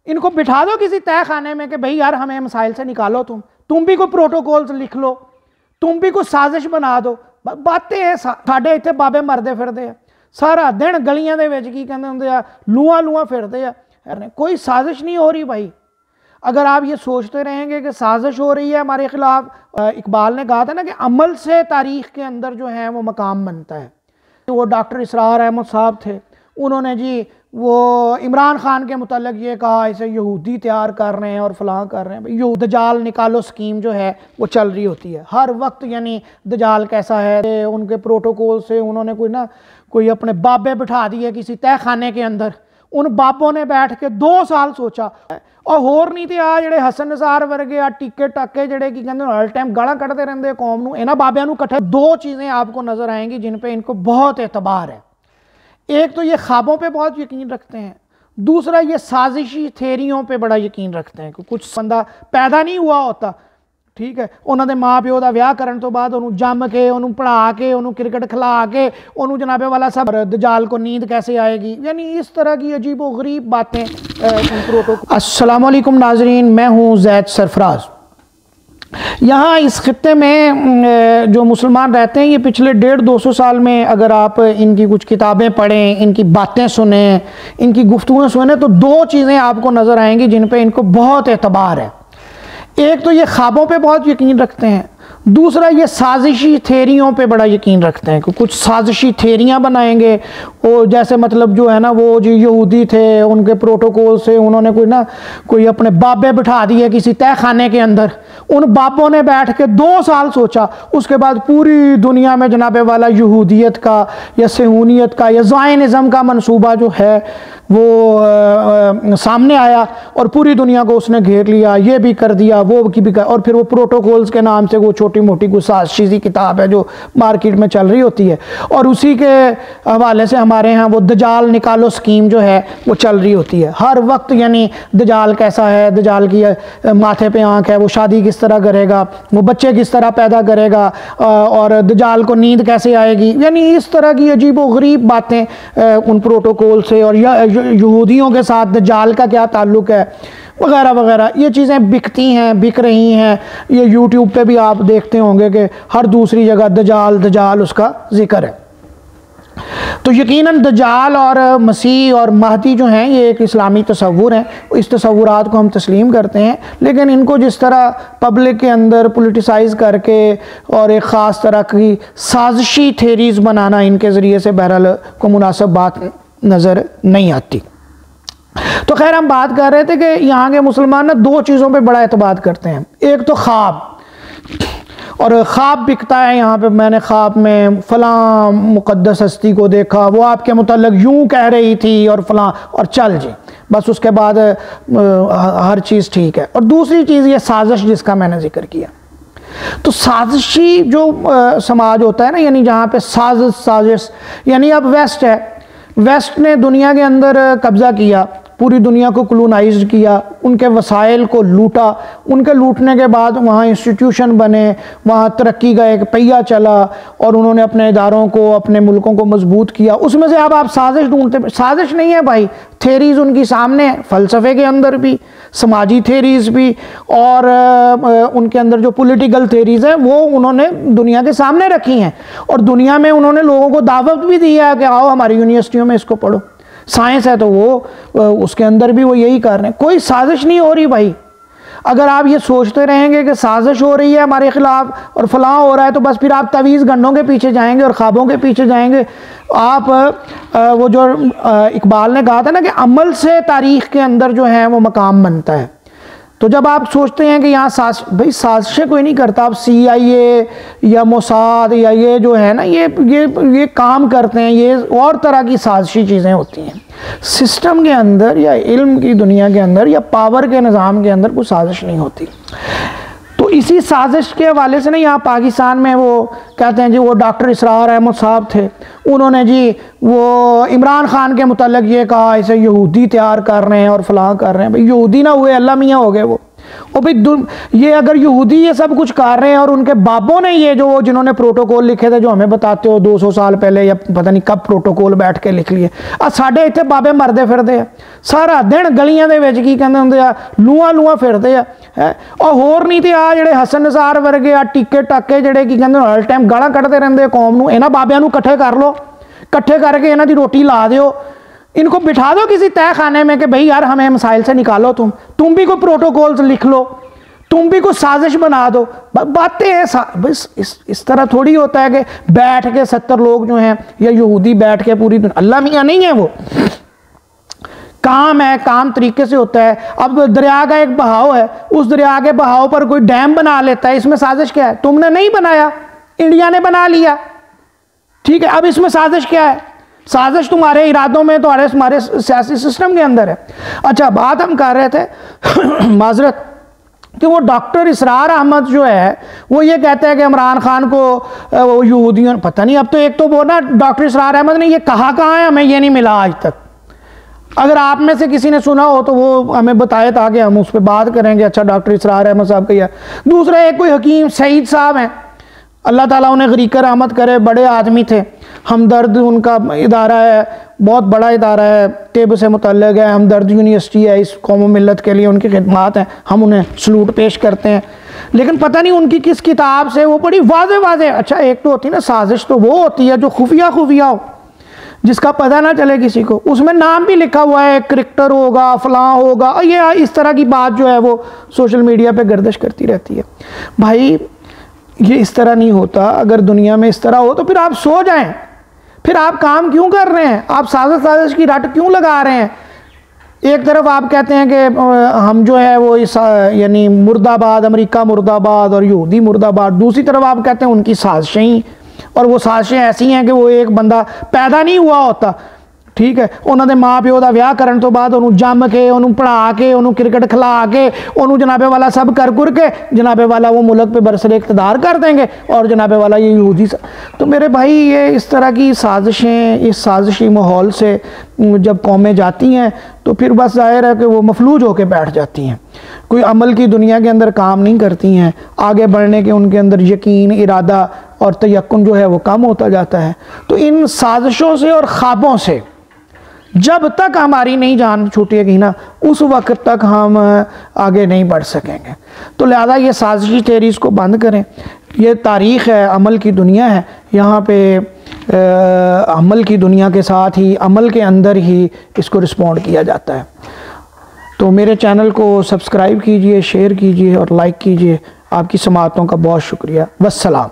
इनको बिठा दो किसी तय खाने में कि भाई यार हमें मसाइल से निकालो, तुम भी कोई प्रोटोकॉल्स लिख लो, तुम भी कुछ साजिश बना दो। बातें है साढ़े इतने बाबे मरदे फिरते हैं सारा दिन गलियां दे विच की कहंदे हुंदे आ लूआं फिरते हैं, कोई साजिश नहीं हो रही भाई। अगर आप ये सोचते रहेंगे कि साजिश हो रही है हमारे खिलाफ, इकबाल ने कहा था ना कि अमल से तारीख के अंदर जो है वो मकाम बनता है। वो डॉक्टर इसरार अहमद साहब थे, उन्होंने जी वो इमरान खान के मुतल्लिक ये कहा इसे यहूदी तैयार कर रहे हैं और फलां कर रहे हैं। ये दजाल निकालो स्कीम जो है वो चल रही होती है हर वक्त, यानी दजाल कैसा है, उनके प्रोटोकॉल से उन्होंने कोई अपने बाबे बिठा दिए किसी तय खाने के अंदर, उन बाबों ने बैठ के 2 साल सोचा और होर नहीं थे आ ਜਿਹੜੇ हसन निसार वर्गे आ टिके टाके ਜਿਹੜੇ की कहते हर टाइम गाला कटते रहते कौम नूं, इन्हां बाबियां नूं इकट्ठे 2 चीज़ें आपको नज़र आएंगी जिन पे इनको बहुत एतबार है। एक तो ये ख्वाबों पे बहुत यकीन रखते हैं, दूसरा ये साजिशी थेरियों पे बड़ा यकीन रखते हैं कि कुछ बंदा पैदा नहीं हुआ होता, ठीक है, उन्होंने माँ प्यो का विआह करने तो बाद उन्होंने जम के उन्होंने पढ़ा के उन्होंने क्रिकेट खिला के उन्होंने जनाबे वाला सब दजाल को नींद कैसे आएगी, यानी इस तरह की अजीब व गरीब बातें। अस्सलाम वालेकुम नाजरीन, मैं हूँ जैद सरफराज। यहाँ इस खित्ते में जो मुसलमान रहते हैं ये पिछले 150-200 साल में अगर आप इनकी कुछ किताबें पढ़ें, इनकी बातें सुने, इनकी गुफ्तगूएं सुने तो 2 चीज़ें आपको नज़र आएंगी जिन पे इनको बहुत एतबार है। एक तो ये ख्वाबों पे बहुत यकीन रखते हैं, दूसरा ये साजिशी थेरियों पे बड़ा यकीन रखते हैं कि कुछ साजिशी थेरियां बनाएंगे। वो जैसे मतलब जो है ना वो जो यहूदी थे उनके प्रोटोकॉल से उन्होंने कोई अपने बाबे बिठा दिए किसी तय खाने के अंदर, उन बाबों ने बैठ के 2 साल सोचा, उसके बाद पूरी दुनिया में जनाबे वाला यहूदियत का या सहूनियत का या ज़ायनिज़्म का मंसूबा जो है वो सामने आया और पूरी दुनिया को उसने घेर लिया, ये भी कर दिया वो भी कर, और फिर वो प्रोटोकॉल्स के नाम से वो छोटी मोटी कुछ साजिशी किताब है जो मार्केट में चल रही होती है, और उसी के हवाले से हमारे यहाँ वो दजाल निकालो स्कीम जो है वो चल रही होती है हर वक्त। यानी दजाल कैसा है, दजाल की माथे पे आँख है, वो शादी किस तरह करेगा, वो बच्चे किस तरह पैदा करेगा, और दजाल को नींद कैसे आएगी, यानी इस तरह की अजीब व गरीब बातें उन प्रोटोकॉल से, और यहूदियों के साथ दजाल का क्या ताल्लुक़ है वगैरह वगैरह। ये चीज़ें बिकती हैं, बिक रही हैं। ये यूट्यूब पे भी आप देखते होंगे कि हर दूसरी जगह दजाल दजाल उसका जिक्र है। तो यकीनन दजाल और मसीह और महदी जो हैं ये एक इस्लामी तसव्वुर हैं, इस तसव्वुरात को हम तस्लीम करते हैं, लेकिन इनको जिस तरह पब्लिक के अंदर पोलिटिसाइज़ करके और एक ख़ास तरह की साजिशी थेरीज़ बनाना इनके ज़रिए से बहरहाल को मुनासिब बात नज़र नहीं आती। तो खैर हम बात कर रहे थे कि यहाँ के मुसलमान ना 2 चीज़ों पे बड़ा एतबार करते हैं। एक तो ख्वाब, और ख्वाब बिकता है यहाँ पे, मैंने ख्वाब में फ़लाँ मुक़द्दस हस्ती को देखा, वो आपके मुतल्लिक़ यूँ कह रही थी और फ़लाँ, और चल जी बस उसके बाद हर चीज़ ठीक है। और दूसरी चीज़ ये साजिश जिसका मैंने जिक्र किया, तो साजिशी जो समाज होता है ना, यानी जहाँ पे साजिश, यानी अब वेस्ट है, वेस्ट ने दुनिया के अंदर कब्ज़ा किया, पूरी दुनिया को कॉलोनाइज किया, उनके वसाइल को लूटा, उनके लूटने के बाद वहाँ इंस्टीट्यूशन बने, वहाँ तरक्की का एक पहिया चला और उन्होंने अपने इदारों को, अपने मुल्कों को मजबूत किया। उसमें से अब आप साजिश ढूंढते, साजिश नहीं है भाई, थेरीज़ उनकी सामने, फ़लसफ़े के अंदर भी, समाजी थेरीज़ भी, और उनके अंदर जो पॉलिटिकल थेरीज़ हैं वो उन्होंने दुनिया के सामने रखी हैं, और दुनिया में उन्होंने लोगों को दावत भी दी है कि आओ हमारी यूनिवर्सिटियों में इसको पढ़ो। साइंस है तो वो उसके अंदर भी वो यही कर रहे हैं, कोई साजिश नहीं हो रही भाई। अगर आप ये सोचते रहेंगे कि साजिश हो रही है हमारे खिलाफ और फलां हो रहा है, तो बस फिर आप तवीज़ गंडों के पीछे जाएंगे और ख्वाबों के पीछे जाएंगे। आप वो जो इकबाल ने कहा था ना कि अमल से तारीख के अंदर जो है वो मकाम बनता है। तो जब आप सोचते हैं कि यहाँ भाई साजिशें कोई नहीं करता, आप CIA या मोसाद या ये जो है ना ये काम करते हैं, ये और तरह की साजिशी चीज़ें होती हैं। सिस्टम के अंदर या इल्म की दुनिया के अंदर या पावर के निज़ाम के अंदर कोई साजिश नहीं होती। तो इसी साजिश के हवाले से ना यहाँ पाकिस्तान में वो कहते हैं जी वो डॉक्टर इसरार अहमद साहब थे, उन्होंने जी वो इमरान खान के मुतल्लिक़ ये कहा इसे यहूदी तैयार कर रहे हैं और फलां कर रहे हैं। भाई यहूदी ना हुए, अल्लाह मियाँ हो गए वो। और भाई ये अगर यहूदी ये सब कुछ कर रहे हैं और उनके बाबों ने ये जो जिन्होंने प्रोटोकॉल लिखे थे, जो हमें बताते हो 200 साल पहले या पता नहीं कब प्रोटोकॉल बैठ के लिख लिए, साढ़े इतने बाबे मरते फिरते हैं सारा दिन गलियां दे विच की कहंदे हुंदे आ लूआ फिरते हैं। और होर नहीं तो आ जिहड़े हसन निसार वर्गे आ टिक्के टाके जिहड़े की कहंदे हर टाइम गालां कढ़दे रहिंदे कौम नूं, इन्हां बाबियां नूं इकट्ठे कर लो, इकट्ठे करके इन्हां दी रोटी ला दिओ, इनको बिठा दो किसी तय खाने में कि भाई यार हमें मसाइल से निकालो, तुम भी कोई प्रोटोकॉल्स लिख लो, तुम भी कुछ साजिश बना दो। बातें हैं बस इस तरह थोड़ी होता है कि बैठ के 70 लोग जो हैं या यहूदी बैठ के पूरी दुनिया, अल्लाह मियाँ नहीं है वो, काम है, काम तरीके से होता है। अब दरिया का एक बहाव है, उस दरिया के बहाव पर कोई डैम बना लेता है, इसमें साजिश क्या है? तुमने नहीं बनाया, इंडिया ने बना लिया, ठीक है। अब इसमें साजिश क्या है? साजिश तुम्हारे इरादों में, तुम्हारे सियासी सिस्टम के अंदर है। अच्छा, बात हम कर रहे थे माजरत कि वो डॉक्टर इसरार अहमद जो है वो ये कहते हैं कि इमरान खान को वो यहूदियों, पता नहीं, अब तो एक तो वो ना डॉक्टर इसरार अहमद ने ये कहाँ है, हमें ये नहीं मिला आज तक। अगर आप में से किसी ने सुना हो तो वो हमें बताए ताकि हम उस पर बात करेंगे। अच्छा, डॉक्टर इसरार अहमद साहब का। दूसरा एक कोई हकीम सईद साहब हैं, अल्लाह ताला उन्हें गरीकर रहमत करे, बड़े आदमी थे, हमदर्द उनका इदारा है, बहुत बड़ा इदारा है, तेब से मुतल्लिक़ है, हमदर्द यूनिवर्सिटी है, इस कौम मिलत के लिए उनकी खिदमात हैं, हम उन्हें सलूट पेश करते हैं। लेकिन पता नहीं उनकी किस किताब से वो बड़ी वाज़े। अच्छा, एक तो होती है ना साजिश, तो वो होती है जो खुफिया हो, जिसका पता ना चले किसी को, उसमें नाम भी लिखा हुआ है, क्रिकेटर होगा, फलां होगा, और ये इस तरह की बात जो है वो सोशल मीडिया पर गर्दिश करती रहती है। भाई ये इस तरह नहीं होता। अगर दुनिया में इस तरह हो तो फिर आप सो जाएं, फिर आप काम क्यों कर रहे हैं? आप साजिश की रट क्यों लगा रहे हैं? एक तरफ आप कहते हैं कि हम जो है वो इस यानी मुर्दाबाद, अमेरिका मुर्दाबाद और यहूदी मुर्दाबाद, दूसरी तरफ आप कहते हैं उनकी साजिशें ही, और वो साजिशें ऐसी हैं कि वो एक बंदा पैदा नहीं हुआ होता, ठीक है, उन्होंने माँ प्यो का विआह करने तो बाद उन्होंने जम के, उन्होंने पढ़ा के, उन्होंने क्रिकेट खिला के, उन्होंने जनाबे वाला सब कर के जनाबे वाला वो मुल्क पे बरसरे इक़्तिदार कर देंगे, और जनाबे वाला ये यहूदी। तो मेरे भाई ये इस तरह की साजिशें, इस साजिशी माहौल से जब कौमें जाती हैं तो फिर बस ज़ाहिर है कि वो मफलूज होकर बैठ जाती हैं, कोई अमल की दुनिया के अंदर काम नहीं करती हैं, आगे बढ़ने के उनके अंदर यकीन, इरादा और तयक्कुन जो है वो कम होता जाता है। तो इन साजिशों से और ख्वाबों से जब तक हमारी नहीं जान छूटेगी ना, उस वक्त तक हम आगे नहीं बढ़ सकेंगे। तो लिहाजा ये साजिशी थेरीज़ को बंद करें। ये तारीख़ है, अमल की दुनिया है, यहाँ पे अमल की दुनिया के साथ ही अमल के अंदर ही इसको रिस्पॉन्ड किया जाता है। तो मेरे चैनल को सब्सक्राइब कीजिए, शेयर कीजिए और लाइक कीजिए। आपकी समाअतों का बहुत शुक्रिया। वस्सलाम।